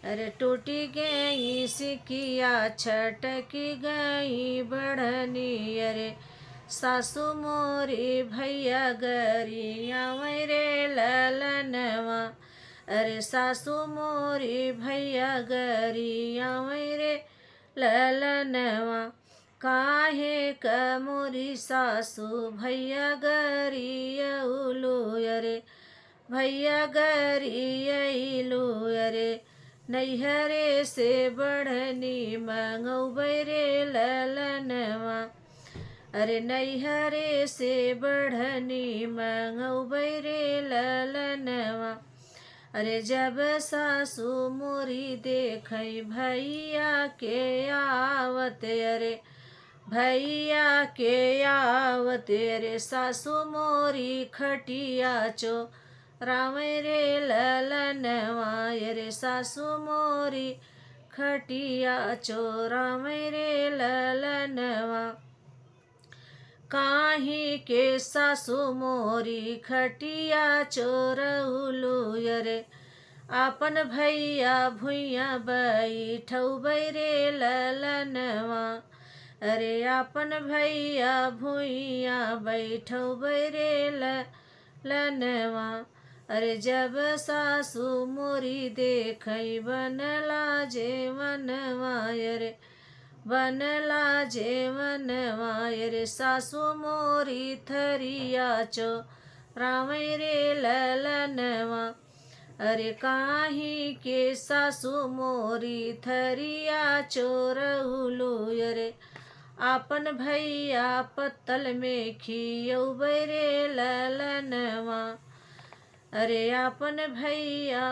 अरे टूटी गई सिकिया छटकी गई बढ़नी। अरे सासू मोरी भैया गरिया मेरे ललनवा। अरे सासू मोरी भैया गरिया मेरे ललनवा। काहे क मोरी सासू भैया गरिया उलू। अरे भैया गरियलू। अरे नैहरे से बढ़नी मंगौबै रे ललनवा। अरे नैहरे से बढ़नी मंगौबै रे ललनवा। अरे जब सासू मोरी देखै भैया के आवत। अरे भैया के आवत। अरे सासू मोरी खटिया चो राम रे ललनवा। अरे सासू मोरी खटिया चोराम रे ललनवा। काहे के सासू मोरी खटिया चोरउलू। अरे आपन भैया भुइया बैठौबै रे ललनवा। अरे आपन भैया भुइया बैठौबै रे ललनवा। अरे जब सासू मोरी देखै बनला जेवनवा। अरे बनला जेवनवा। अरे सासू मोरी थरिया चो राम रे ललनवा। अरे काहे के सासू मोरी थरिया चोरउलू। अरे आपन भैया पत्तल में खियौबै रे ललनवा। अरे आपन भैया